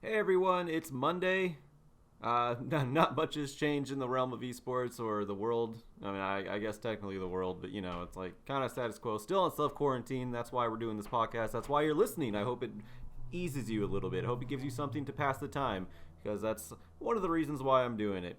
Hey everyone, it's Monday. Not much has changed in the realm of esports or the world. I mean, I guess technically the world, but it's like kind of status quo. Still in self quarantine. That's why we're doing this podcast. That's why you're listening. I hope it eases you a little bit. I hope it gives you something to pass the time because that's one of the reasons why I'm doing it.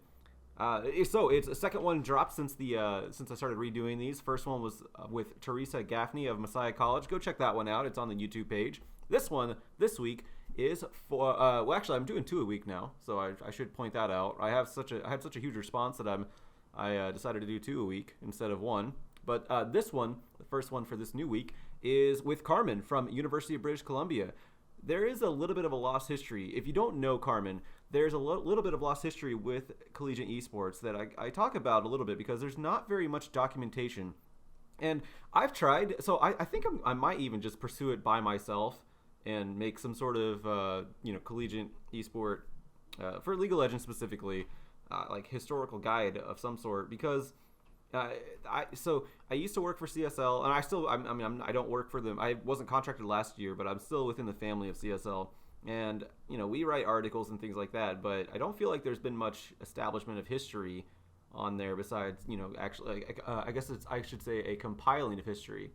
So it's a second one dropped since I started redoing these. First one was with Teresa Gaffney of Messiah College. Go check that one out. It's on the YouTube page. This one this week is for well, actually I'm doing two a week now, so I should point that out. I had such a huge response that I decided to do two a week instead of one. But this one, the first one for this new week, is with Carman from University of British Columbia. There is a little bit of a lost history. If you don't know Carman, there's a little bit of lost history with collegiate esports that I talk about a little bit because there's not very much documentation. And I've tried, so I think I might even just pursue it by myself and make some sort of collegiate esport for League of Legends specifically, like historical guide of some sort because I used to work for CSL and I don't work for them. I wasn't contracted last year, but I'm still within the family of CSL. And we write articles and things like that, but I don't feel like there's been much establishment of history on there besides actually I guess I should say a compiling of history.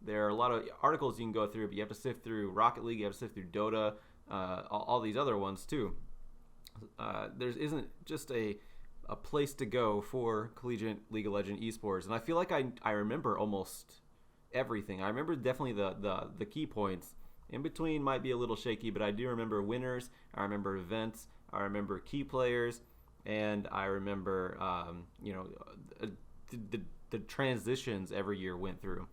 There are a lot of articles you can go through, but you have to sift through Rocket League, you have to sift through Dota, all these other ones too. There isn't just a place to go for collegiate League of Legends esports, and I feel like I remember almost everything. I remember definitely the key points. In between might be a little shaky, but I do remember winners. I remember events. I remember key players, and I remember the transitions every year went through.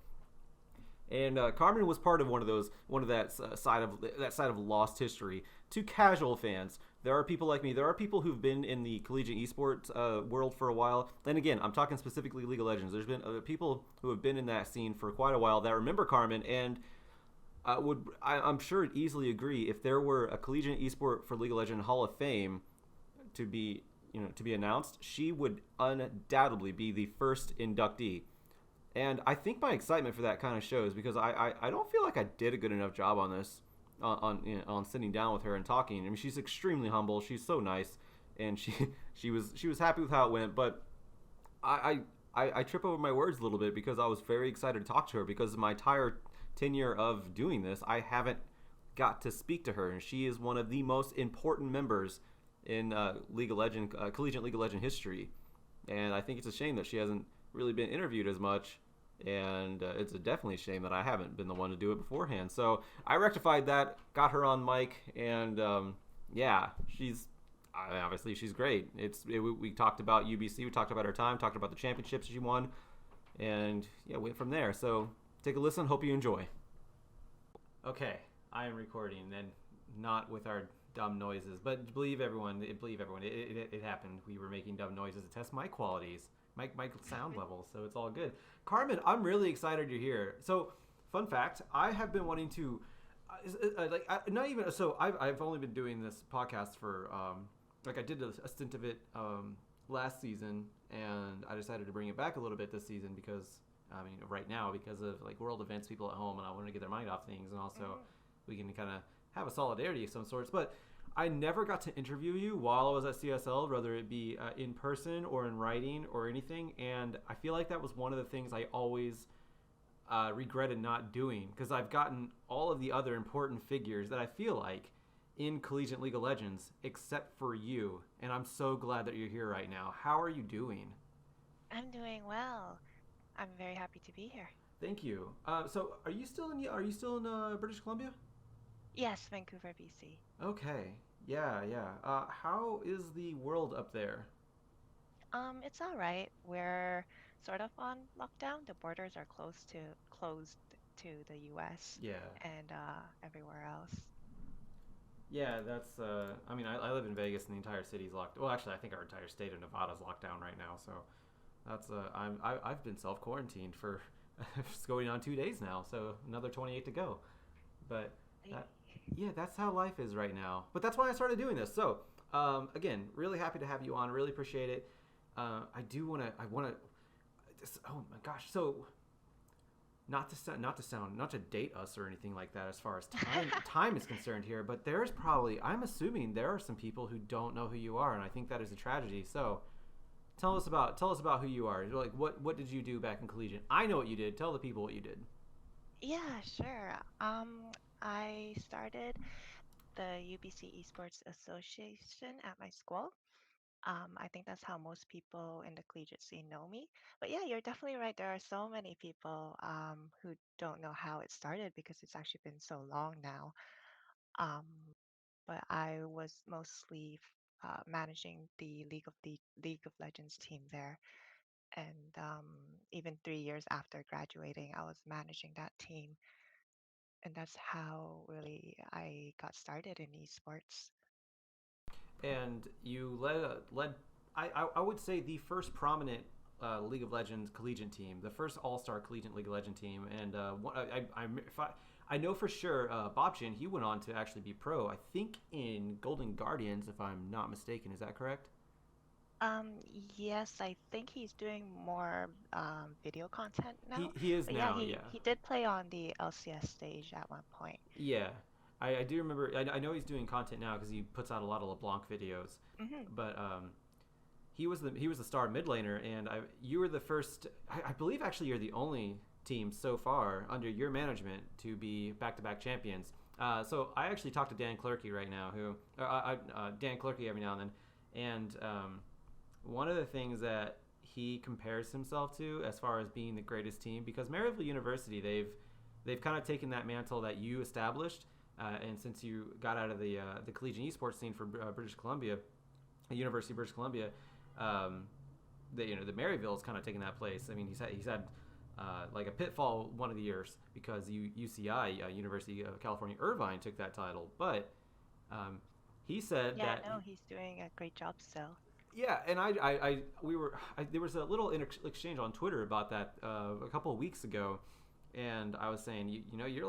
And Carmen was part of one of that side of lost history. To casual fans, there are people like me. There are people who've been in the collegiate esports world for a while. And again, I'm talking specifically League of Legends. There's been people who have been in that scene for quite a while that remember Carmen, and I'm sure would easily agree if there were a collegiate esport for League of Legends Hall of Fame to be announced, she would undoubtedly be the first inductee. And I think my excitement for that kind of shows because I don't feel like I did a good enough job on this on sitting down with her and talking. I mean, she's extremely humble. She's so nice, and she was happy with how it went. But I trip over my words a little bit because I was very excited to talk to her because my entire tenure of doing this, I haven't got to speak to her, and she is one of the most important members in League of Legends, collegiate League of Legends history. And I think it's a shame that she hasn't really been interviewed as much. And it's definitely a shame that I haven't been the one to do it beforehand. So I rectified that, got her on mic, and yeah, obviously she's great. We talked about UBC, we talked about her time, talked about the championships she won, and yeah, went from there. So take a listen. Hope you enjoy. Okay, I am recording, and not with our dumb noises, but believe everyone, it happened. We were making dumb noises to test mic qualities. My sound level, so it's all good. Carmen, I'm really excited you're here. So, fun fact, I have been wanting to, not even, so I've only been doing this podcast for, I did a stint of it last season, and I decided to bring it back a little bit this season because, right now, because of world events, people at home, and I wanted to get their mind off things, and also we can kind of have a solidarity of some sorts, but I never got to interview you while I was at CSL, whether it be in person or in writing or anything. And I feel like that was one of the things I always regretted not doing because I've gotten all of the other important figures that I feel like in Collegiate League of Legends except for you. And I'm so glad that you're here right now. How are you doing? I'm doing well. I'm very happy to be here. Thank you. So are you still in British Columbia? Yes, Vancouver, BC. Okay. Yeah, yeah. How is the world up there? It's all right. We're sort of on lockdown. The borders are closed to the US Yeah. and everywhere else. Yeah, that's. I live in Vegas, and the entire city's locked. Well, actually, I think our entire state of Nevada's locked down right now. So, that's. I've been self quarantined for it's going on 2 days now. So another 28 to go. But I- that, yeah, that's how life is right now. But that's why I started doing this. So, again, really happy to have you on. Really appreciate it. I do want to. I want to. Oh my gosh. So not to date us or anything like that as far as time is concerned here, but there's probably, I'm assuming there are some people who don't know who you are, and I think that is a tragedy. So tell us about who you are. Like, what did you do back in Collegiate? I know what you did. Tell the people what you did. Yeah, sure. I started the UBC Esports Association at my school. I think that's how most people in the collegiate scene know me. But yeah, you're definitely right. There are so many people who don't know how it started because it's actually been so long now. Um, but I was mostly managing the League of Legends team there, and even 3 years after graduating, I was managing that team, and that's how really I got started in esports. And you led I would say the first prominent League of Legends collegiate team, the first all-star collegiate League of Legends team, and I know for sure Bobchin, he went on to actually be pro. I think in Golden Guardians, if I'm not mistaken. Is that correct? Um, yes, I think he's doing more video content now. He is But yeah, now, he yeah. he did play on the LCS stage at one point. Yeah, I do remember. I know he's doing content now because he puts out a lot of LeBlanc videos. Hmm. But he was the star mid laner, and you were the first. I believe actually you're the only team so far under your management to be back-to-back champions. So I actually talked to Dan Clerkey right now, who Dan Clerkey every now and then, and one of the things that he compares himself to as far as being the greatest team, because Maryville University, they've kind of taken that mantle that you established, and since you got out of the collegiate esports scene for British Columbia, University of British Columbia, um, the Maryville's kind of taken that place. I mean, he's had like a pitfall one of the years because UCI, University of California Irvine, took that title, but he said Yeah, that no, he's doing a great job still. yeah, and there was a little exchange on Twitter about that a couple of weeks ago, and I was saying, you know, you're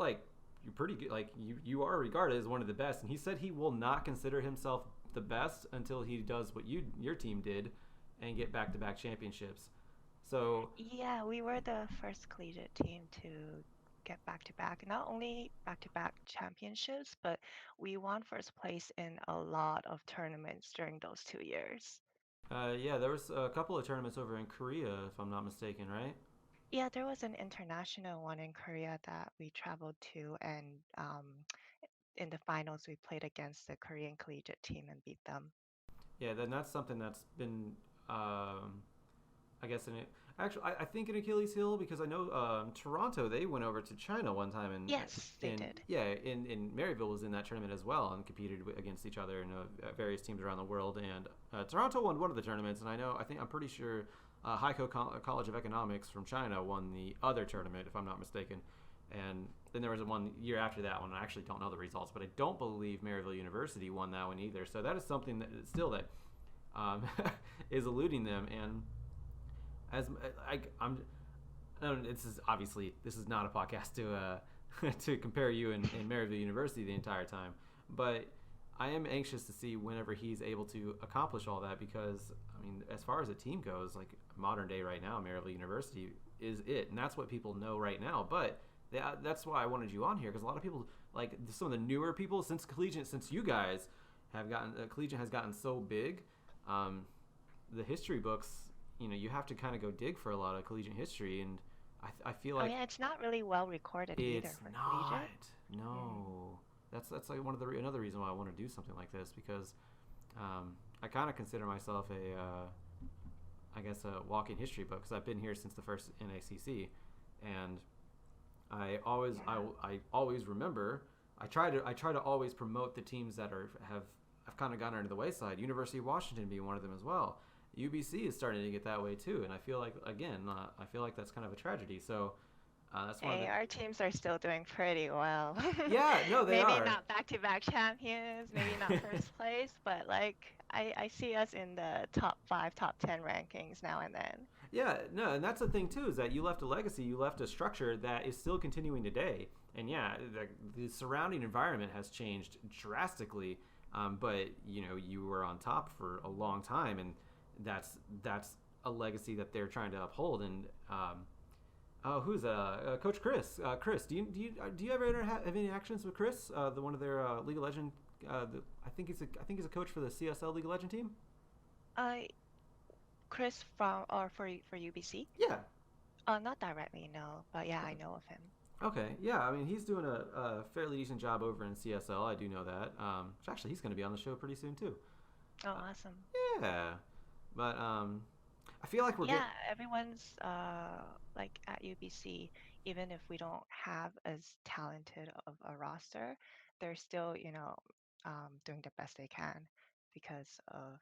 pretty good, like you are regarded as one of the best, and he said he will not consider himself the best until he does what your team did, and get back to back championships. So Yeah, we were the first collegiate team to get back to back, not only back to back championships, but we won first place in a lot of tournaments during those 2 years. yeah, there was a couple of tournaments over in Korea, if I'm not mistaken, right? Yeah, there was an international one in Korea that we traveled to, and in the finals, we played against the Korean collegiate team and beat them. Yeah, then that's something that's been um, I guess in it. Actually, I think in Achilles Heel because I know Toronto they went over to China one time and Yes, they in did. yeah in Maryville was in that tournament as well and competed against each other and various teams around the world and Toronto won one of the tournaments and I'm pretty sure College of Economics from China won the other tournament if I'm not mistaken and then there was one year after that one I actually don't know the results but I don't believe Maryville University won that one either so that is something that still that um, is eluding them and as this is obviously this is not a podcast to to compare you and Maryville University the entire time, but I am anxious to see whenever he's able to accomplish all that because I mean, as far as a team goes, like modern day right now, Maryville University is it, and that's what people know right now. But that's why I wanted you on here because a lot of people like some of the newer people since you guys have gotten Collegiate has gotten so big, the history books you have to kind of go dig for a lot of collegiate history, and I feel Oh like yeah, it's not really well recorded either it's for not. collegiate. Mm. No, that's like another reason why I want to do something like this because I kind of consider myself I guess a walking history book because I've been here since the first NACC, and I always remember. I try to always promote the teams that have kind of gone under the wayside. University of Washington being one of them as well. UBC is starting to get that way too, and I feel like again, I feel like that's kind of a tragedy. So that's one of Hey, the our teams are still doing pretty well. yeah, no, they Maybe are. not back-to-back champions, maybe not first place, but like I see us in the top 5, top 10 rankings now and then. Yeah, no, and that's the thing too is that you left a legacy, you left a structure that is still continuing today, and yeah, the surrounding environment has changed drastically. But you were on top for a long time, and that's a legacy that they're trying to uphold. And Oh, who's Coach Chris? Chris, do you ever have any actions with Chris? The one of their League of Legend. I think he's a coach for the CSL League of Legend team. Uh, Chris from or for UBC? Yeah. Not directly, no, but yeah, I Okay. know of him. Okay. Yeah. I mean, he's doing a fairly decent job over in CSL. I do know that. Actually, he's going to be on the show pretty soon too. Oh, Uh, awesome. yeah. But I feel like we're Yeah, getting. everyone's like at UBC, even if we don't have as talented of a roster, they're still, doing the best they can because of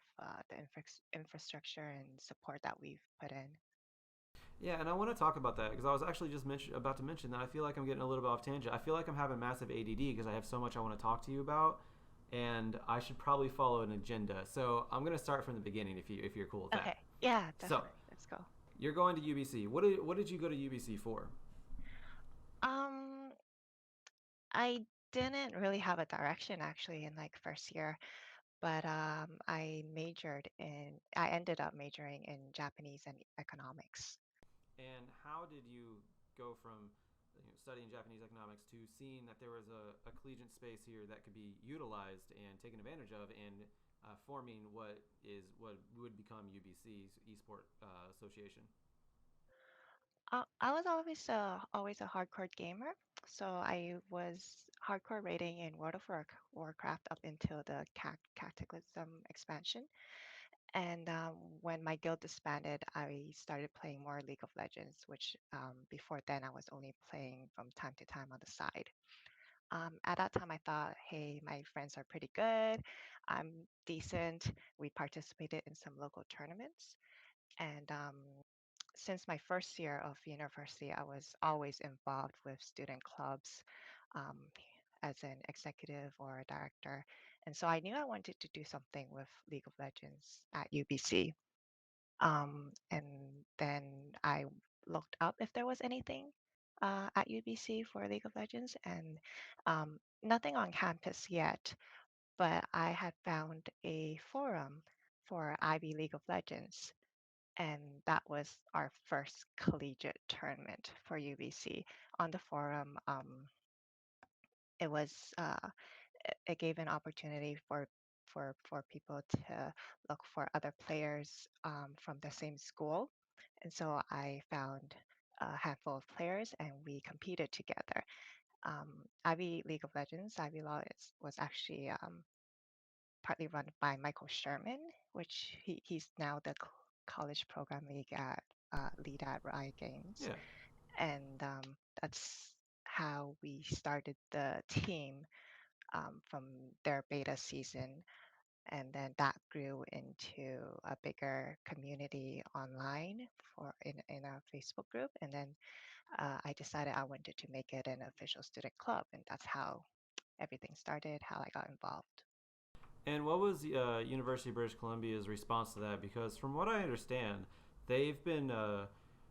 the infrastructure and support that we've put in. Yeah, and I want to talk about that because I was actually just about to mention that I feel like I'm getting a little bit off tangent. I feel like I'm having massive ADD because I have so much I want to talk to you about, and I should probably follow an agenda. So I'm gonna start from the beginning if you're cool with that. Okay, yeah, So definitely. Let's go. you're going to UBC. What did you go to UBC for? Um, I didn't really have a direction actually in like first year, but I ended up majoring in Japanese and economics. And how did you go from studying Japanese economics to seeing that there was a collegiate space here that could be utilized and taken advantage of and forming what would become UBC's Esport Association? I was always a hardcore gamer, so I was hardcore rating in World of Warcraft up until the Cataclysm expansion. And when my guild disbanded, I started playing more League of Legends, which before then I was only playing from time to time on the side. At that time, I thought, hey, my friends are pretty good. I'm decent. We participated in some local tournaments. And since my first year of university, I was always involved with student clubs um, as an executive or a director. And so I knew I wanted to do something with League of Legends at UBC. And then I looked up if there was anything at UBC for League of Legends, and nothing on campus yet, but I had found a forum for Ivy League of Legends, and that was our first collegiate tournament for UBC. On the forum, it was it gave an opportunity for people to look for other players from the same school, and so I found a handful of players and we competed together. Ivy League of Legends, Ivy Law was actually partly run by Michael Sherman, which he's now the college program league at lead at Riot Games, Yeah. and that's how we started the team from their beta season. And then that grew into a bigger community online in a Facebook group. And then I decided I wanted to make it an official student club, and that's how everything started, how I got involved. And what was University of British Columbia's response to that? Because from what I understand, they've been,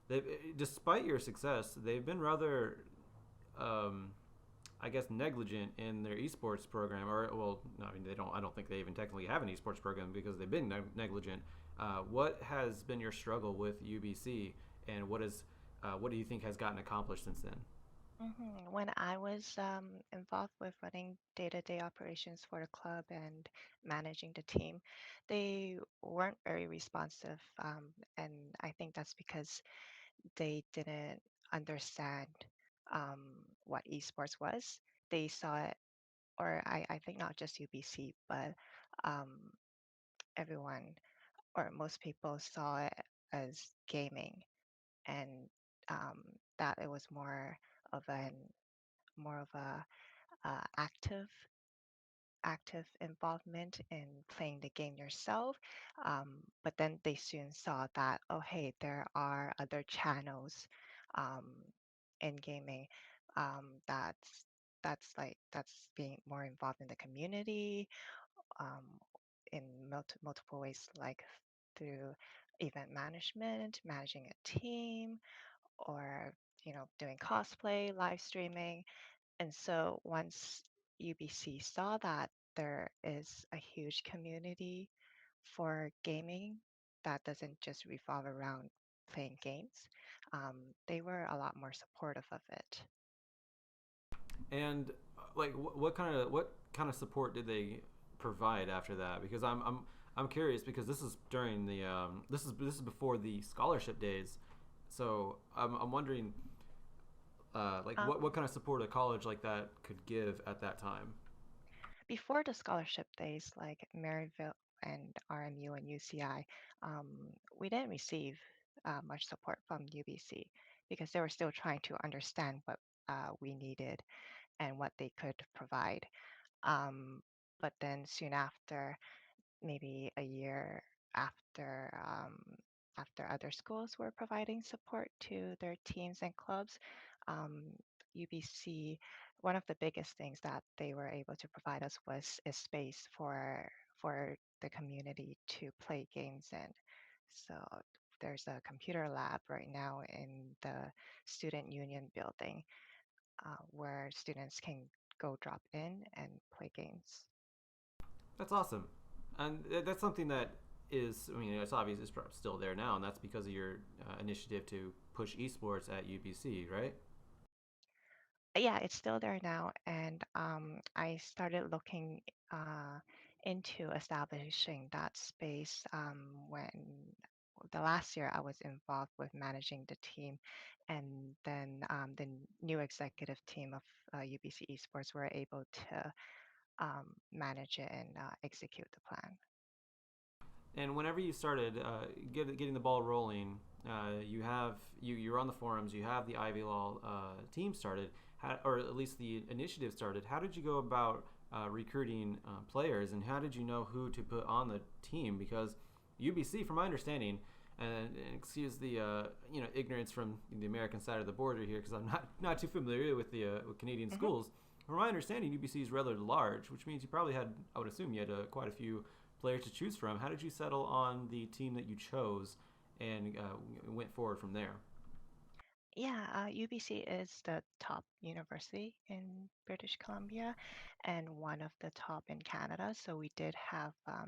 they've, despite your success, they've been rather, um, I guess, negligent in their esports program. Or, well, no, I mean, they don't. I don't think they even technically have an esports program because they've been negligent. What has been your struggle with UBC, and what do you think has gotten accomplished since then? When I was involved with running day-to-day operations for the club and managing the team, they weren't very responsive. And I think that's because they didn't understand um, what esports was. They saw it, or I think not just UBC, but um, everyone or most people saw it as gaming, and um, that it was more of a active involvement in playing the game yourself. But then they soon saw that, oh, hey, there are other channels um, in gaming that's being more involved in the community um, in multiple ways, like through event management, managing a team, or doing cosplay, live streaming. And so once UBC saw that there is a huge community for gaming that doesn't just revolve around playing games, they were a lot more supportive of it. And like, what kind of support did they provide after that? Because I'm curious because this is during the this is before the scholarship days, so I'm wondering like Um, what kind of support a college like that could give at that time. Before the scholarship days, like Maryville and RMU and UCI, um, we didn't receive much support from UBC because they were still trying to understand what we needed and what they could provide. Um, but then soon after, maybe a year after after other schools were providing support to their teams and clubs, um, UBC, one of the biggest things that they were able to provide us was a space for the community to play games in. So there's a computer lab right now in the student union building where students can go drop in and play games. That's awesome, and that's something that is, I mean, it's obvious it's still there now, and that's because of your initiative to push esports at UBC, right? Yeah, it's still there now. And I started looking uh, into establishing that space when the last year I was involved with managing the team. And then the new executive team of UBC Esports were able to manage it and execute the plan. And whenever you started getting the ball rolling, you're on the forums. You have the Ivy Law team started, or at least the initiative started. How did you go about recruiting players, and how did you know who to put on the team? Because UBC, from my understanding, and excuse the ignorance from the American side of the border here, because I'm not too familiar with the with Canadian Hmm. schools. From my understanding, UBC is rather large, which means you probably had, I would assume, you had quite a few players to choose from. How did you settle on the team that you chose and went forward from there? Yeah, UBC is the top university in British Columbia and one of the top in Canada. So we did have a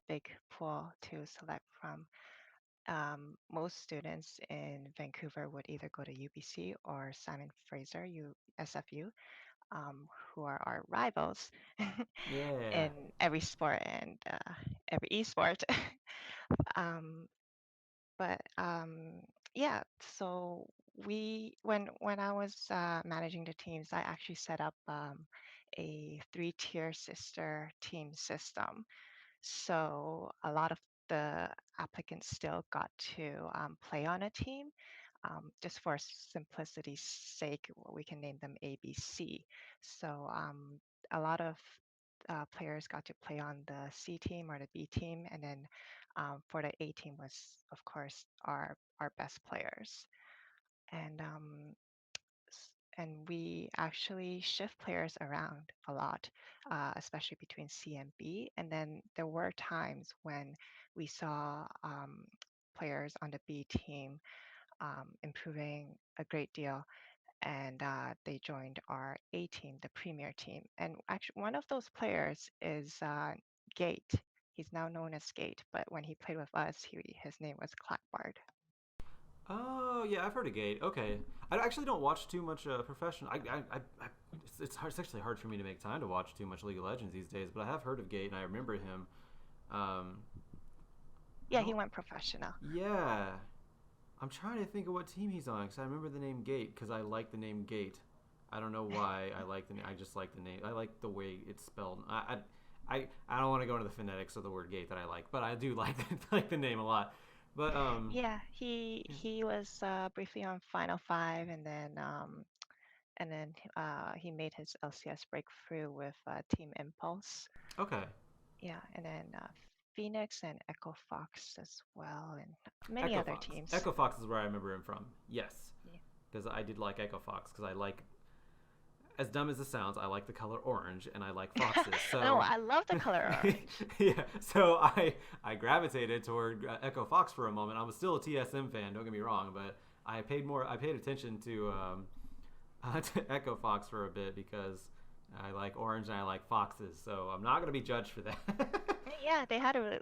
big pool to select from. Most students in Vancouver would either go to UBC or Simon Fraser, SFU, who are our rivals Yeah. in every sport and every esport. um, but yeah, so when I was managing the teams, I actually set up a three-tier sister team system. So a lot of the applicants still got to play on a team. Just for simplicity's sake, we can name them ABC. So a lot of players got to play on the C team or the B team, and then for the A team was, of course, our best players. And and we actually shift players around a lot, especially between C and B. And then there were times when we saw players on the B team improving a great deal, and they joined our A team, the premier team. And actually, one of those players is Gate. He's now known as Gate, but when he played with us, his name was Clackbard. Oh yeah, I've heard of Gate. Okay, I actually don't watch too much professional. It's actually hard for me to make time to watch too much League of Legends these days. But I have heard of Gate, and I remember him. Um, I Yeah, he don't. went professional. Yeah, I'm trying to think of what team he's on because I remember the name Gate because I like the name Gate. I don't know why I like the name. I just like the name. I like the way it's spelled. I don't want to go into the phonetics of the word Gate that I like, but I do like like the name a lot. But Yeah, he was briefly on Final Five, and then he made his LCS breakthrough with Team Impulse. okay, Yeah, and then Phoenix and Echo Fox as well, and many Echo other Fox. teams. Echo Fox is where I remember him from. Yes, Yeah. because I did like Echo Fox because I like, as dumb as it sounds, I like the color orange and I like foxes. No, So I love the color orange. yeah, so I gravitated toward Echo Fox for a moment. I was still a TSM fan. Don't get me wrong, but I paid attention to Echo Fox for a bit because I like orange and I like foxes. So I'm not gonna be judged for that. Yeah, they had a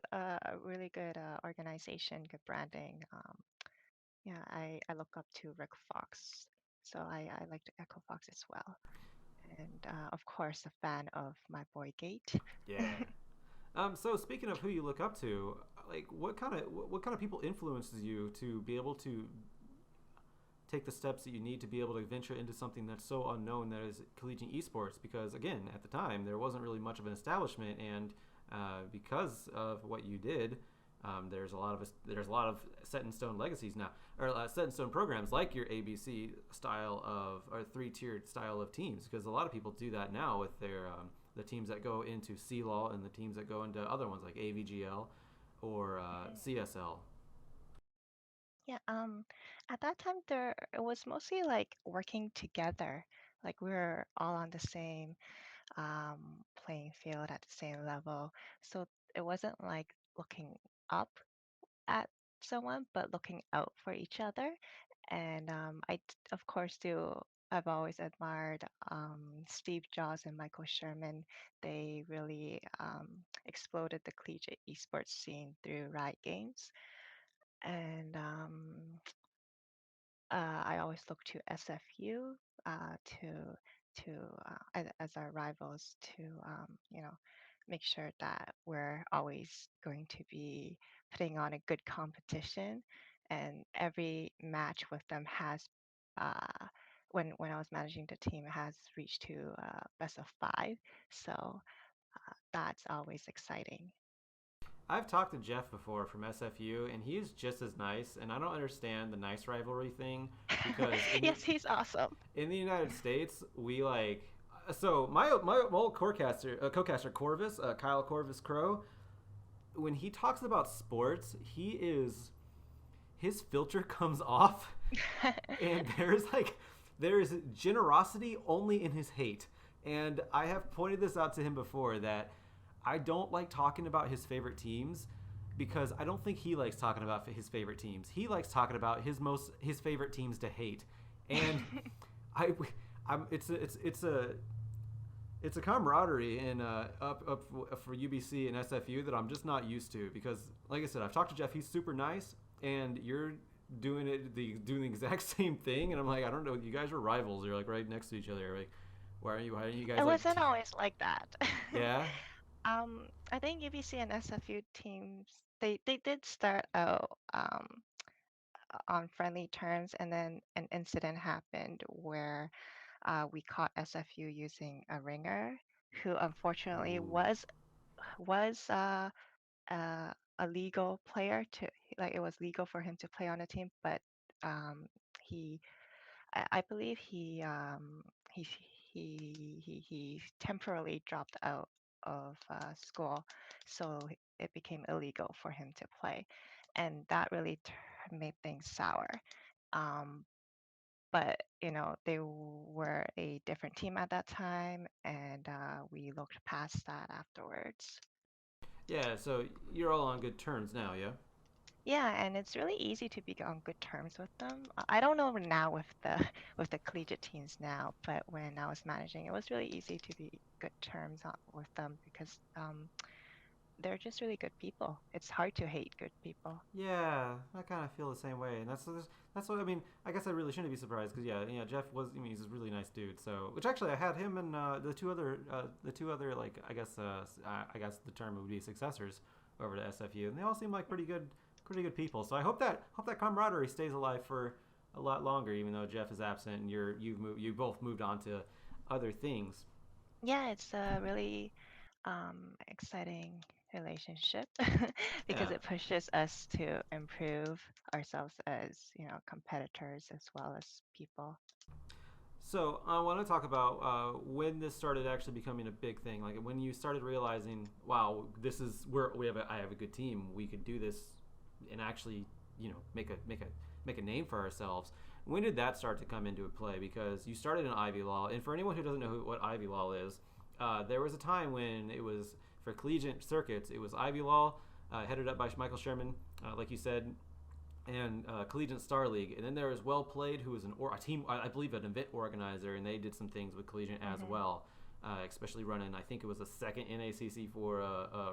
really good organization, good branding. Yeah, I look up to Rick Fox, so I like to echo Fox as well. And of course, a fan of my boy Gate. Yeah. So speaking of who you look up to, like what kind of people influences you to be able to take the steps that you need to be able to venture into something that's so unknown that is collegiate esports? Because again, at the time, there wasn't really much of an establishment, and because of what you did, there's a lot of set in stone legacies now, or set in stone programs like your ABC style of or 3-tiered style of teams. Because a lot of people do that now with their the teams that go into CLAW and the teams that go into other ones like AVGL or Mhm. CSL. Yeah, at that time there it was mostly like working together. Like we were all on the same playing field at the same level. So it wasn't like looking up at someone, but looking out for each other. And of course, do. I've always admired Steve Jobs and Michael Sherman. They really exploded the collegiate esports scene through Riot Games. And I always look to SFU to as our rivals to make sure that we're always going to be putting on a good competition, and every match with them has when I was managing the team, it has reached to best of five, so that's always exciting. I've talked to Jeff before from SFU, and he's just as nice. And I don't understand the nice rivalry thing because Yes, he's awesome. in the United States, we like so my old co-caster Corvus, Kyle Corvus Crow, when he talks about sports, his filter comes off, and there's generosity only in his hate. And I have pointed this out to him before that I don't like talking about his favorite teams because I don't think he likes talking about his favorite teams. He likes talking about his favorite teams to hate, and I, it's a camaraderie in up for UBC and SFU that I'm just not used to because, like I said, I've talked to Jeff. He's super nice, and you're doing the exact same thing. And I'm like, I don't know. You guys are rivals. You're like right next to each other. Like, why are you guys It like? wasn't always like that. Yeah. I think UBC and SFU teams they did start out on friendly terms, and then an incident happened where we caught SFU using a ringer who unfortunately Ooh. was a legal player to like it was legal for him to play on the team, but um, he I believe he he temporarily dropped out of school, so it became illegal for him to play, and that really made things sour. Um, but they were a different team at that time, and we looked past that afterwards. Yeah. So you're all on good terms now. Yeah. Yeah, and it's really easy to be on good terms with them. I don't know now with the with the collegiate teams now, but when I was managing, it was really easy to be good terms with them because they're just really good people. It's hard to hate good people. Yeah, I kind of feel the same way, and that's what I mean. I guess I really shouldn't be surprised because yeah, Jeff was. I mean, he's a really nice dude. So, which actually I had him and the two other like I guess the term would be successors over to SFU, and they all seem like pretty good people. So I hope that camaraderie stays alive for a lot longer, even though Jeff is absent and you both moved on to other things. Yeah, it's a really exciting relationship because Yeah. it pushes us to improve ourselves as, competitors as well as people. So I want to talk about when this started actually becoming a big thing. Like when you started realizing, wow, this is where I have a good team. We could do this and actually, make a name for ourselves. When did that start to come into play? Because you started in Ivy Law, and for anyone who doesn't know what Ivy Law is, there was a time when it was for collegiate circuits. It was Ivy Law, headed up by Michael Sherman, like you said, and Collegiate Star League, and then there was Well Played, who was a team, I believe, an event organizer, and they did some things with Collegiate as Hmm. well, especially running. I think it was the second NACC for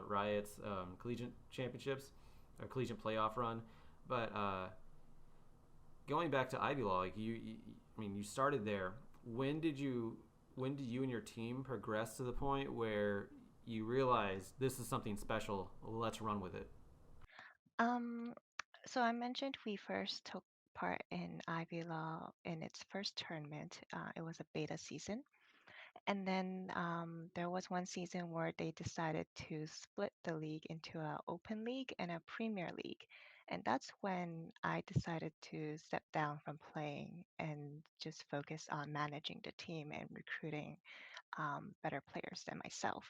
Riot's Collegiate Championships or Collegiate Playoff run, but going back to Ivy Law, like I mean, you started there. When did you when did you and your team progress to the point where you realized this is something special? Let's run with it. Um, so I mentioned we first took part in Ivy Law in its first tournament. It was a beta season. And then there was one season where they decided to split the league into an open league and a premier league. And that's when I decided to step down from playing and just focus on managing the team and recruiting better players than myself.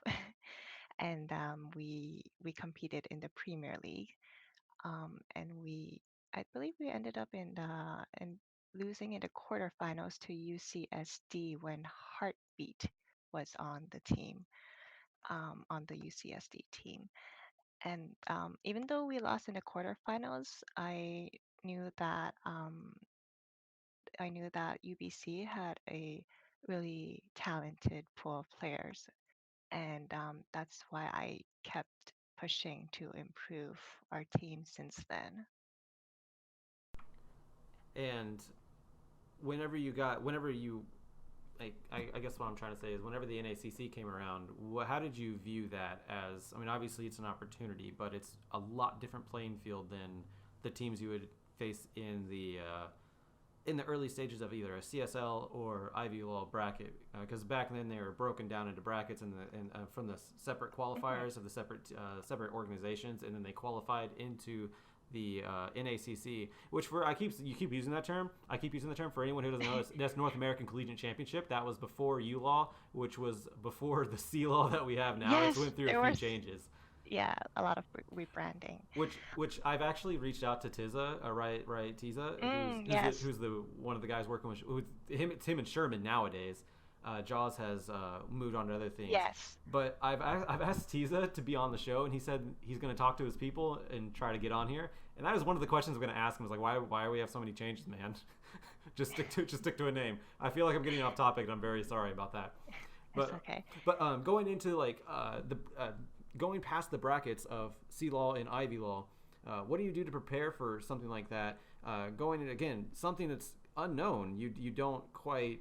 And we competed in the Premier League, and I believe we ended up in losing in the quarterfinals to UCSD when Heartbeat was on the team, on the UCSD team. And even though we lost in the quarterfinals, knew that um, I knew that UBC had a really talented pool of players, and that's why I kept pushing to improve our team since then. And whenever you I guess what I'm trying to say is whenever the NACC came around, how did you view that as? I mean, obviously it's an opportunity, but it's a lot different playing field than the teams you would face in the early stages of either a CSL or Ivy Law bracket. Because back then they were broken down into brackets and from the separate Hmm. qualifiers of the separate organizations, and then they qualified into the NACC, which for I keep you keep using that term. I keep using the term for anyone who doesn't know. That's North American Collegiate Championship. That was before U Law, which was before the C Law that we have now. It's Yes, went through a there few was, changes. yeah, a lot of rebranding. Which I've actually reached out to Tiza, Riot Tiza, Yes, who's the one of the guys working with it's him and Sherman nowadays. Jaws has moved on to other things, yes. but I've asked Tiza to be on the show, and he said he's going to talk to his people and try to get on here. And that was one of the questions I'm going to ask him. Was like, why do we have so many changes, man? Just stick to a name. I feel like I'm getting off topic, and I'm very sorry about that. It's But okay. going into the going past the brackets of C Law and Ivy Law, what do you do to prepare for something like that? Going in again, something that's unknown. You don't quite.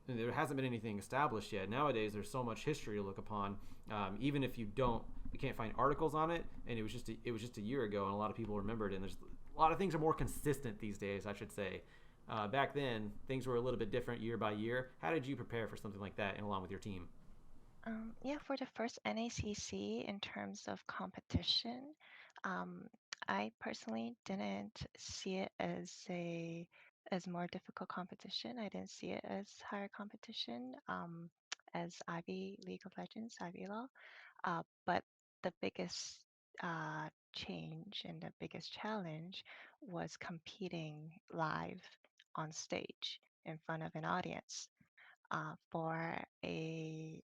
There hasn't been anything established yet. Nowadays, there's so much history to look upon. Even if you can't find articles on it, and it was just a year ago, and a lot of people remember it. And there's a lot of things are more consistent these days, I should say. Back then, things were a little bit different year by year. How did you prepare for something like that, and along with your team? Yeah, for the first NACC in terms of competition, um, I personally didn't see it as more difficult competition. I didn't see it as higher competition as Ivy League of Legends, Ivy Law. But the biggest change and the biggest challenge was competing live on stage in front of an audience for a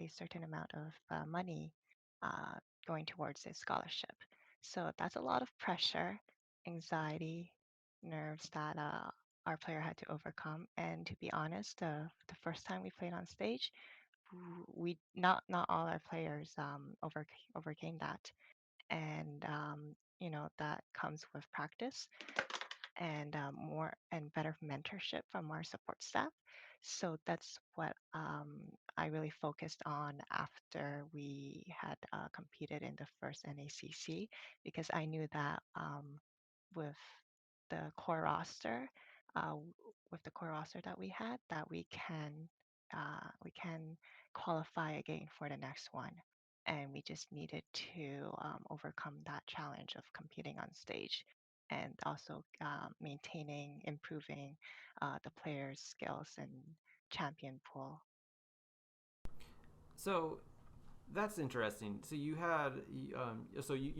certain amount of money uh, going towards a scholarship. So that's a lot of pressure, anxiety, nerves that our player had to overcome. And to be honest, the first time we played on stage, we not all our players overcame that, and that comes with practice and more and better mentorship from our support staff. So that's what I really focused on after we had competed in the first NACC, because I knew that with the core roster, with the core roster that we had, that we can qualify again for the next one. And we just needed to overcome that challenge of competing on stage and also maintaining, improving the players' skills and champion pool. So that's interesting. So you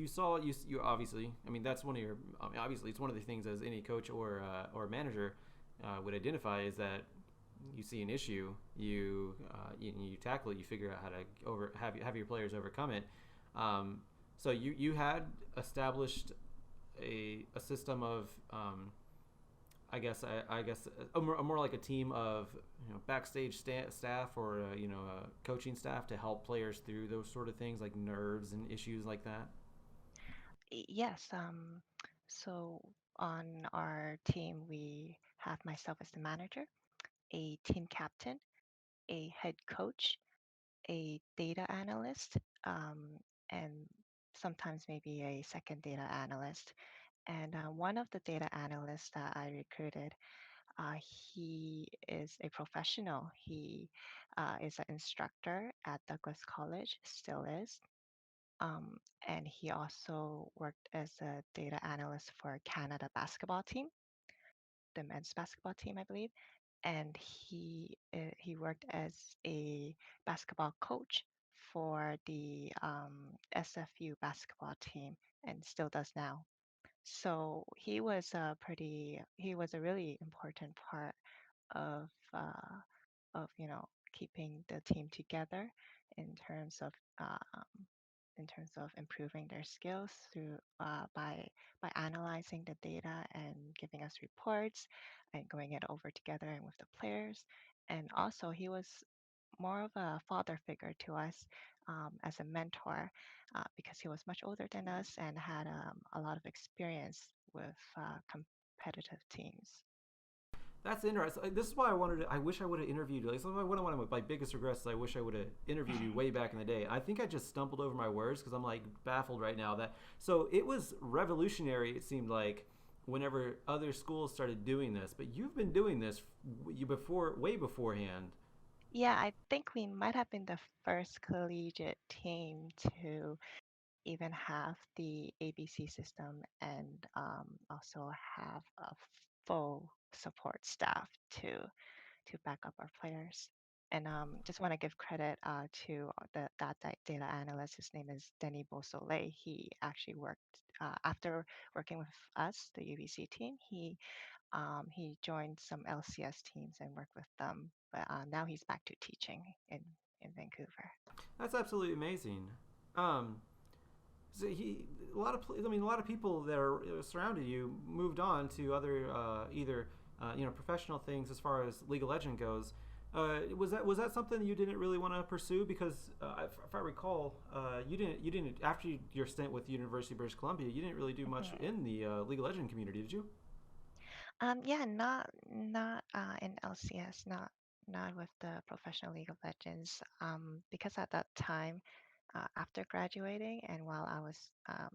saw you obviously. I mean, that's one of your. I mean, obviously, it's one of the things as any coach or manager would identify is that you see an issue, you tackle it, you figure out how to have your players overcome it. Um, so you had established a system of I guess a more like a team of backstage staff or coaching staff to help players through those sort of things like nerves and issues like that. Yes. So. On our team, we have myself as the manager, a team captain, a head coach, a data analyst, and sometimes maybe a second data analyst. And one of the data analysts that I recruited, he is a professional. He is an instructor at Douglas College, still is. Um, and he also worked as a data analyst for Canada basketball team, the men's basketball team, I believe. And he worked as a basketball coach for the SFU basketball team and still does now. So he was a really important part of uh, keeping the team together in terms of improving their skills through by analyzing the data and giving us reports and going it over together and with the players. And also, he was more of a father figure to us as a mentor because he was much older than us and had a lot of experience with competitive teams. That's interesting. This is why I wanted to. I wish I would have interviewed you. Like, one of my biggest regrets is I wish I would have interviewed you way back in the day. I think I just stumbled over my words because I'm like baffled right now. That so it was revolutionary. It seemed like whenever other schools started doing this, but you've been doing this you before, way beforehand. Yeah, I think we might have been the first collegiate team to even have the ABC system and also have a full support staff to back up our players. And just want to give credit to that data analyst. His name is Denis Beausoleil. He actually worked after working with us, the UBC team. He joined some LCS teams and worked with them, but now he's back to teaching in Vancouver. That's absolutely amazing. Um, so he a lot of a lot of people that are surrounding you moved on to other either professional things as far as League of Legends goes. Was that something you didn't really want to pursue? Because if I recall, you didn't after your stint with University of British Columbia, you didn't really do much Mhm. in the League of Legends community, did you? Yeah, not in LCS, not with the Professional League of Legends. Because at that time, after graduating and while I was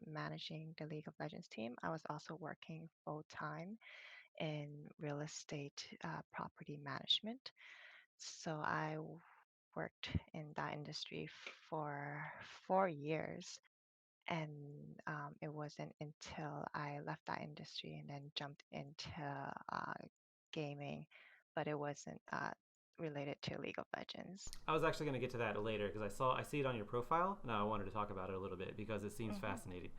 managing the League of Legends team, I was also working full time in real estate property management. So worked in that industry for 4 years. And it wasn't until I left that industry and then jumped into gaming, but it wasn't related to League of Legends. I was actually going to get to that later because I see it on your profile, and I wanted to talk about it a little bit because it seems Hmm. fascinating.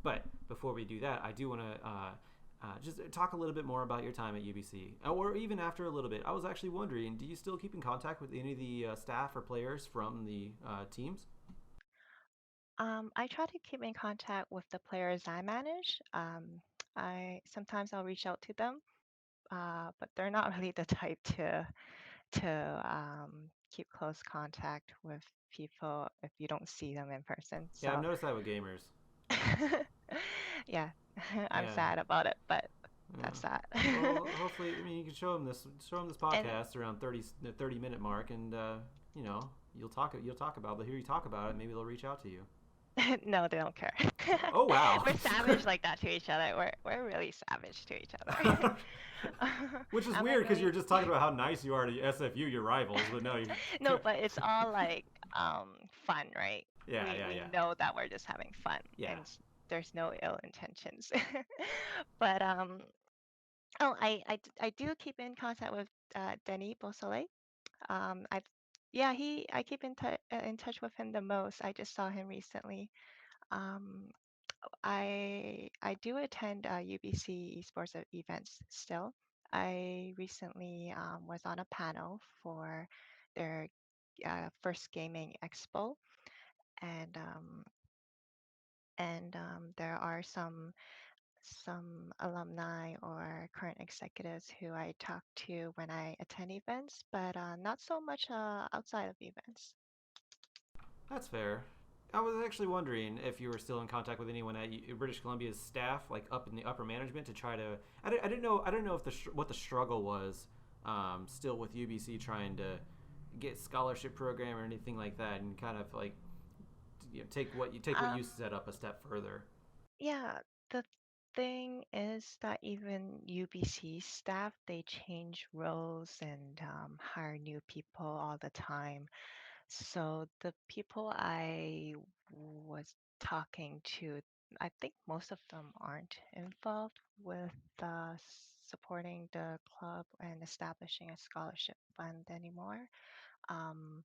But before we do that, I do want to just talk a little bit more about your time at UBC, or even after a little bit. I was actually wondering, do you still keep in contact with any of the staff or players from the teams? I try to keep in contact with the players I manage. I sometimes I'll reach out to them, but they're not really the type to keep close contact with people if you don't see them in person. Yeah, I've So noticed that with gamers. yeah, I'm Yeah, sad about it, but yeah. that's that. Well, hopefully, I mean, you can show them this And podcast around the 30-minute mark, and you know, you'll talk about. They'll hear you talk about it. Maybe they'll reach out to you. no, they don't care. Oh wow. We're savage like that to each other. We're really savage to each other. Which is I'm a weird because you're really just talking about how nice you are to SFU, your rivals, but no, you. no, but it's all like fun, right? Yeah, We yeah, we yeah, know that we're just having fun yeah. and there's no ill intentions. But I do keep in contact with Denis Beausoleil. I yeah, I keep in touch with him the most. I just saw him recently. Um, I do attend UBC esports events still. I recently was on a panel for their first gaming expo, and there are some alumni or current executives who I talk to when I attend events, but not so much outside of events. That's fair. I was actually wondering if you were still in contact with anyone at British Columbia's staff, like up in the upper management, to try to. I didn't know. I didn't know if what the struggle was, still with UBC trying to get scholarship program or anything like that, and kind of like take what you Um, set up a step further. yeah, the thing is that even UBC staff, they change roles and hire new people all the time. So the people I was talking to, I think most of them aren't involved with supporting the club and establishing a scholarship fund anymore. Um,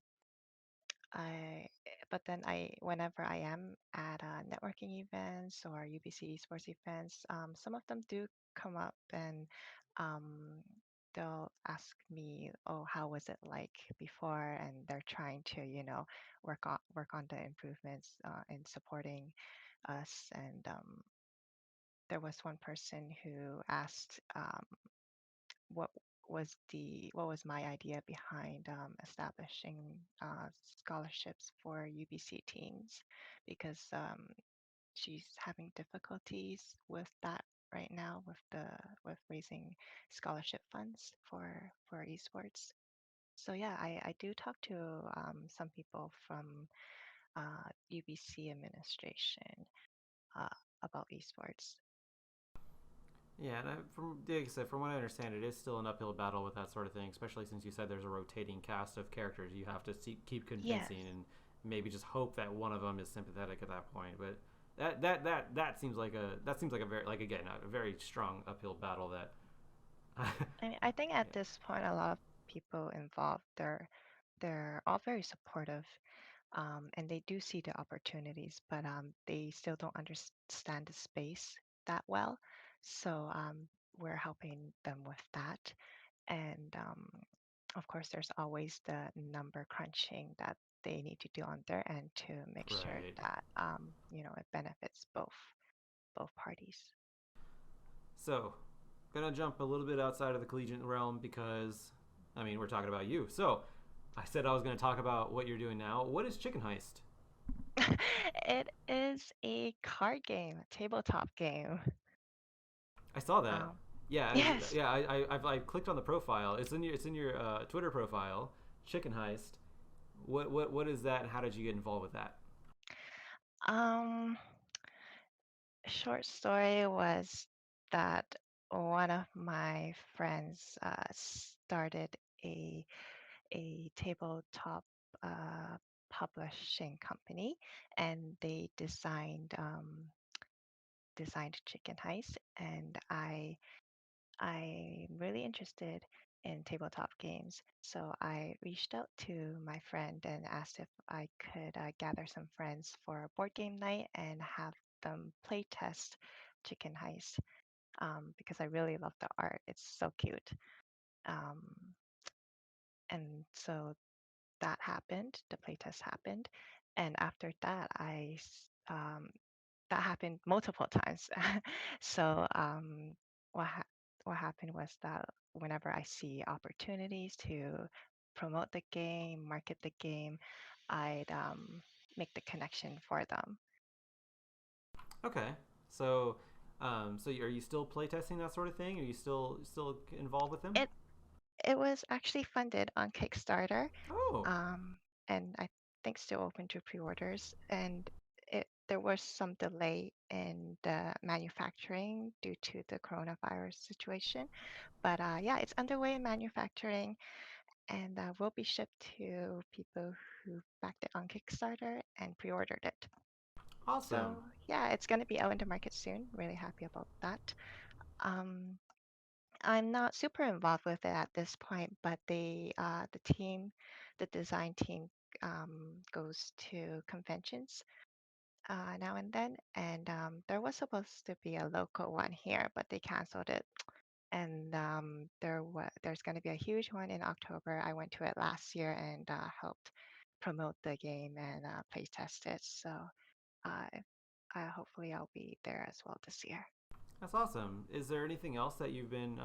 but then whenever I am at networking events or UBC esports events, some of them do come up and um, they'll ask me, "Oh, how was it like before?" And they're trying to, work on the improvements in supporting us. And there was one person who asked, what what was my idea behind establishing scholarships for UBC teams because she's having difficulties with that right now with raising scholarship funds for esports. So yeah, I do talk to some people from UBC administration uh, about esports. Yeah, and like I said, from what I understand, it is still an uphill battle with that sort of thing, especially since you said there's a rotating cast of characters you have to keep Yes. convincing, and maybe just hope that one of them is sympathetic at that point. But that seems like a very, like, again, a very strong uphill battle that. I think at Yeah, this point, a lot of people involved, they're all very supportive, and they do see the opportunities, but they still don't understand the space that well. So we're helping them with that. And of course, there's always the number crunching that they need to do on their end to make sure right. that it benefits both parties. So, gonna jump a little bit outside of the collegiate realm because, I mean, we're talking about you. So, I said I was gonna talk about what you're doing now. What is Chicken Heist? It is a card game, a tabletop game. I saw that. Um, Yeah, yes. yeah. I clicked on the profile. It's in your Twitter profile. Chicken Heist. What is that? And how did you get involved with that? Um, Short story was that one of my friends started a a tabletop uh, publishing company, and they designed Chicken Heist, and I'm really interested in tabletop games. So I reached out to my friend and asked if I could gather some friends for a board game night and have them play test Chicken Heist because I really love the art. It's so cute. Um, and so that happened, the playtest happened. And after that, that happened multiple times. So what ha- what happened was that whenever I see opportunities to promote the game, market the game, I'd make the connection for them. Okay, so are you still playtesting that sort of thing? Are you still involved with them? It it was actually funded on Kickstarter, Oh, um, and I think still open to pre-orders. And there was some delay in the manufacturing due to the coronavirus situation. But yeah, it's underway in manufacturing and will be shipped to people who backed it on Kickstarter and pre-ordered it. awesome. So yeah, it's going to be out in the market soon. Really happy about that. Um, I'm not super involved with it at this point, but the design team, goes to conventions now and then, and there was supposed to be a local one here, but they canceled it. And there's going to be a huge one in October. I went to it last year and helped promote the game and play test it. So uh, hopefully I'll be there as well this year. That's awesome. Is there anything else that you've been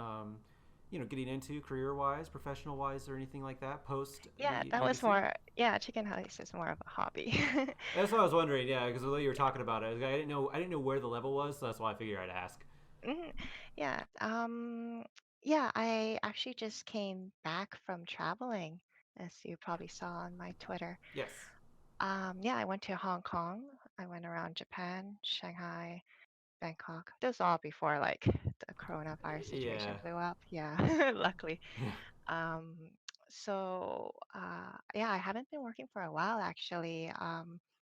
getting into career wise, professional wise, or anything like that post Yeah, the that was UBC? more, yeah, chicken heist is more of a hobby. That's what I was wondering. Yeah, because the way you were talking about it, I didn't know where the level was, so that's why I figured I'd ask. Mhm. Yeah, yeah, I actually just came back from traveling, as you probably saw on my Twitter. Yes. Yeah, I went to Hong Kong. I went around Japan, Shanghai, Bangkok. This was all before like the coronavirus situation Yeah. blew up. Yeah, luckily. Yeah. Um, yeah, I haven't been working for a while actually.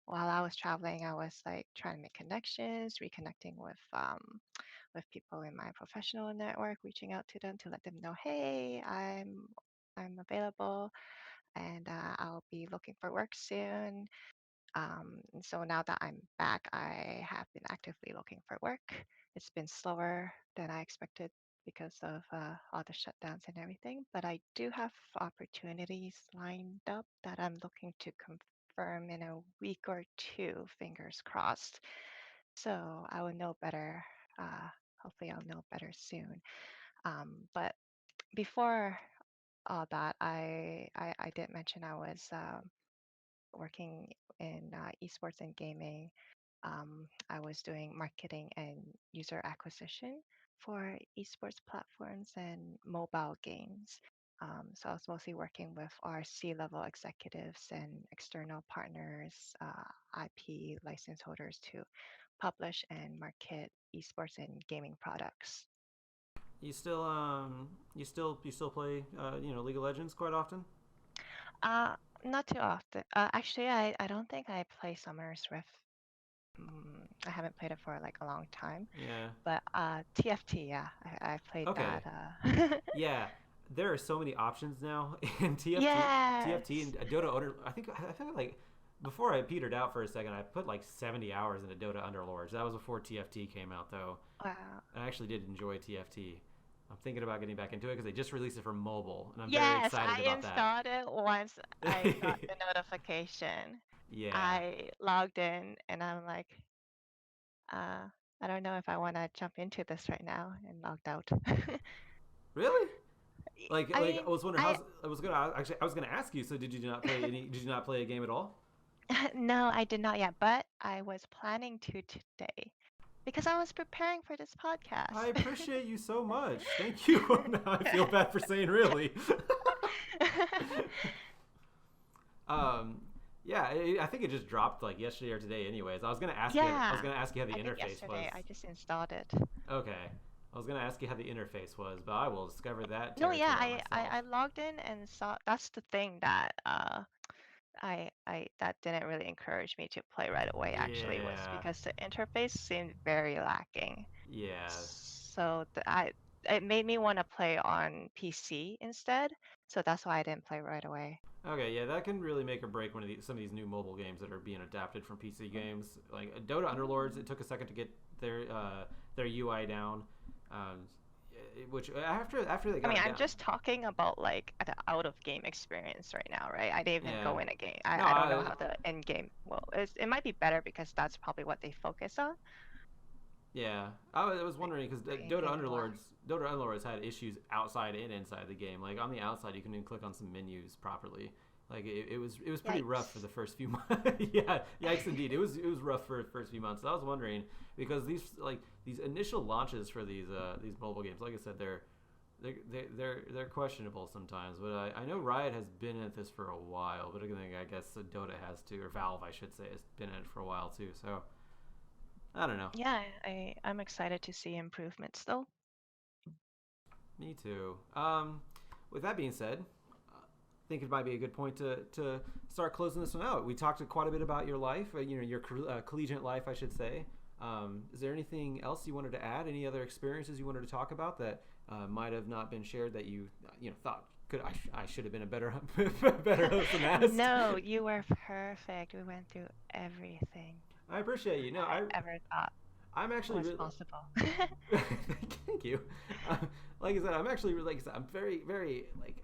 While I was traveling, I was like trying to make connections, reconnecting with people in my professional network, reaching out to them to let them know, hey, I'm available and I'll be looking for work soon. And so now that I'm back, I have been actively looking for work. It's been slower than I expected because of all the shutdowns and everything, but I do have opportunities lined up that I'm looking to confirm in a week or two, fingers crossed. So I will know better. Uh, Hopefully, I'll know better soon. But before all that, I did mention I was working in esports and gaming. I was doing marketing and user acquisition for esports platforms and mobile games. So I was mostly working with our C-level executives and external partners, IP license holders to publish and market esports and gaming products. You still play League of Legends quite often? Uh, Not too often. Actually, I don't think I play Summer's Rift. I haven't played it for like a long time. Yeah. But TFT, yeah, I played that. Okay. Yeah, there are so many options now in TFT Yes. and Dota Under. I think like before I petered out for a second, I put like 70 hours into Dota Underlords. That was before TFT came out though. Wow. I actually did enjoy TFT. I'm thinking about getting back into it because they just released it for mobile, and I'm very Yes, excited I about that. installed it once I got the notification. Yeah. I logged in and I'm like, uh, I don't know if I want to jump into this right now and logged out. Really? Like I I was wondering I I was gonna ask you. So did you not play any? Did you not play a game at all? no, I did not yet, but I was planning to today because I was preparing for this I podcast. appreciate you so much. Thank you. Now I feel bad for saying really. um, yeah, I think it just dropped like yesterday or today. Anyways, I was gonna ask you. I was Yeah, gonna ask you how the I think interface was. yesterday I just installed it. Okay, I was gonna ask you how the interface was, but I will discover that No, yeah, territory myself. I logged in and saw that's the thing that I that didn't really encourage me to play right away actually was Yeah, because the interface seemed very lacking. yeah. So it made me want to play on PC instead. So that's why I didn't play right away. Okay, yeah, that can really make or break some of these new mobile games that are being adapted from PC games. Like Dota Underlords, it took a second to get their UI down, um, which after they I got mean, it I'm down, just talking about like the out of game experience right now, right? I didn't even yeah. go in a game. No, I don't know how the end game well, it might be better because that's probably what they focus on, yeah. I was like wondering because the in-game UI. Dota Underlords had issues outside and inside the game. Like on the outside, you couldn't even click on some menus properly. Like it was pretty rough for Yikes. the first few months. Yeah, yikes indeed. It was rough for the first few months. So I was wondering because these initial launches for these mobile games, like I said, they're questionable sometimes. But I know Riot has been at this for a while. But I guess Dota has too, or Valve, I should say, has been in it for a while too. So I don't know. Yeah, I'm excited to see improvements though. Me too. With that being said, I think it might be a good point to start closing this one out. We talked quite a bit about your life, your collegiate life, I should say. Is there anything else you wanted to add? Any other experiences you wanted to talk about that might have not been shared that you thought I should have been a better better host than asked? No, you were perfect. We went through everything I appreciate you. No, I ever thought I'm actually was really. possible. Thank you. Uh, like I said, I'm actually like I said, I'm very very like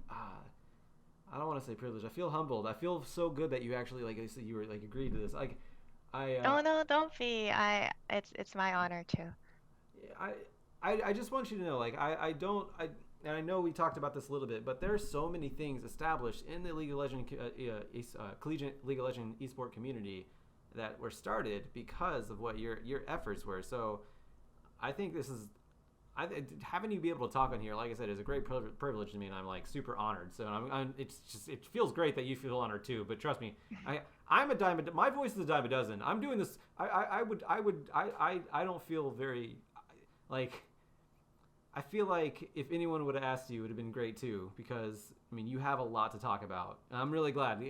I don't want to say privileged. I feel humbled. I feel so good that you actually like I said you were like agreed to this. Like I Oh no, don't be. It's my honor too. I I just want you to know like I don't I. and I know we talked about this a little bit, but there's so many things established in the League of Legends, Collegiate League of Legends esport community that were started because of what your efforts were. So I think this is, having you be able to talk on here, like I said, is a great privilege to me, and I'm like super honored. So it feels great that you feel honored too. But trust me, I'm a dime. My voice is a dime a dozen. I'm doing this. I don't feel very like. I feel like if anyone would have asked you, it would have been great too, because I mean you have a lot to talk about. And I'm really glad.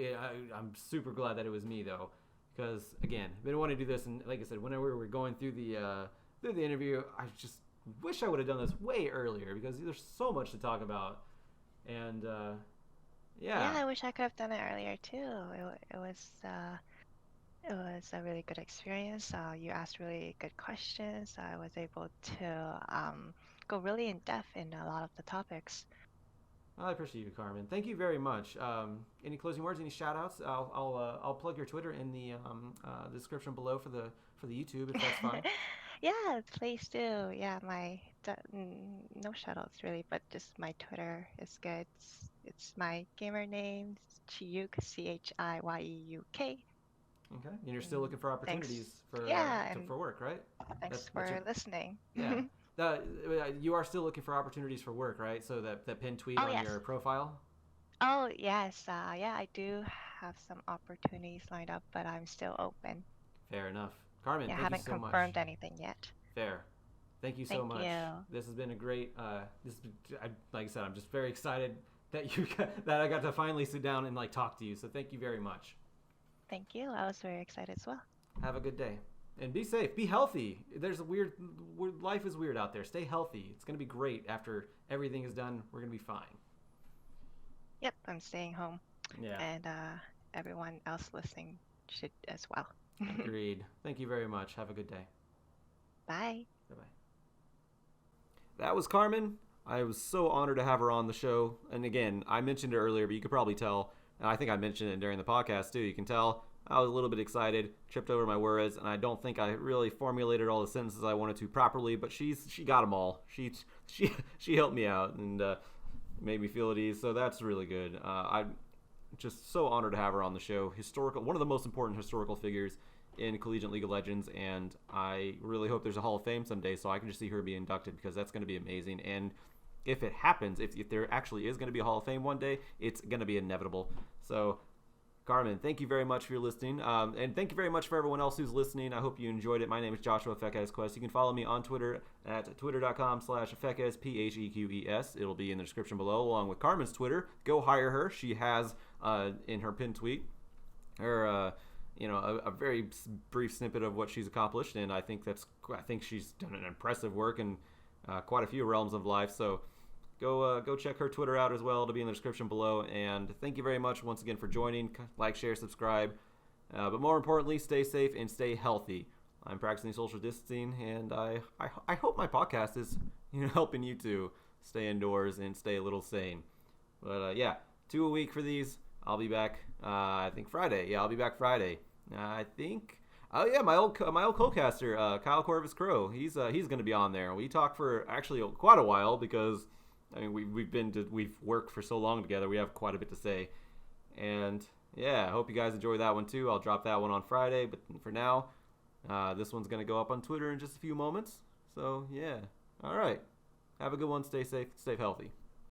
I'm super glad that it was me though, because again, I've been wanting to do this, and like I said, whenever we were going through the interview, I just wish I would have done this way earlier because there's so much to talk about. And Yeah, I wish I could have done it earlier too. It was a really good experience. You asked really good questions. I was able to go really in depth in a lot of the topics. I appreciate you, Carmen. Thank you very much. Any closing words? Any shout outs? I'll plug your Twitter in the description below for the YouTube if that's fine. Yeah, please do. Yeah, no shoutouts really, but just my Twitter is good. It's my gamer name, Chiyuk, Chiyeuk. Okay, and you're still looking for opportunities for work, right? Thanks for listening. Yeah. You are still looking for opportunities for work, right? So that pinned tweet on your profile? Oh, yes. Yeah, I do have some opportunities lined up, but I'm still open. Fair enough. Carmen, thank you so much. I haven't confirmed anything yet. Fair. Thank you so much. This has been a great, like I said, I'm just very excited that that I got to finally sit down and like talk to you. So thank you very much. Thank you. I was very excited as well. Have a good day. And be safe. Be healthy. There's life is weird out there. Stay healthy. It's going to be great after everything is done. We're going to be fine. Yep, I'm staying home. Yeah. And everyone else listening should as well. Agreed. Thank you very much. Have a good day. Bye. Bye-bye. That was Carmen. I was so honored to have her on the show. And again, I mentioned it earlier, but you could probably tell, and I think I mentioned it during the podcast too, you can tell I was a little bit excited, tripped over my words, and I don't think I really formulated all the sentences I wanted to properly, but she got them all. She helped me out and made me feel at ease, so that's really good. I'm just so honored to have her on the show. One of the most important historical figures in Collegiate League of Legends, and I really hope there's a Hall of Fame someday so I can just see her be inducted, because that's going to be amazing. And if it happens, if there actually is going to be a Hall of Fame one day, it's going to be inevitable. So Carmen, thank you very much for your listening. And thank you very much for everyone else who's listening. I hope you enjoyed it. My name is Joshua Fequez. You can follow me on Twitter at twitter.com/Fequez, P-H-E-Q-E-S. It'll be in the description below, along with Carmen's Twitter. Go hire her. She has, in her pinned tweet, her, a very brief snippet of what she's accomplished. And I think she's done an impressive work in quite a few realms of life. So go check her Twitter out as well. It'll be in the description below. And thank you very much once again for joining. Like, share, subscribe. But more importantly, stay safe and stay healthy. I'm practicing social distancing, and I hope my podcast is helping you to stay indoors and stay a little sane. But 2 a week for these. I'll be back. I think Friday. Yeah, I'll be back Friday. I think. Oh yeah, my old co-caster, Kyle Corvus Crow. He's going to be on there. We talked for actually quite a while because. I mean, we've worked for so long together. We have quite a bit to say, and yeah, I hope you guys enjoy that one too. I'll drop that one on Friday, but for now, this one's gonna go up on Twitter in just a few moments. So yeah, all right. Have a good one. Stay safe. Stay healthy.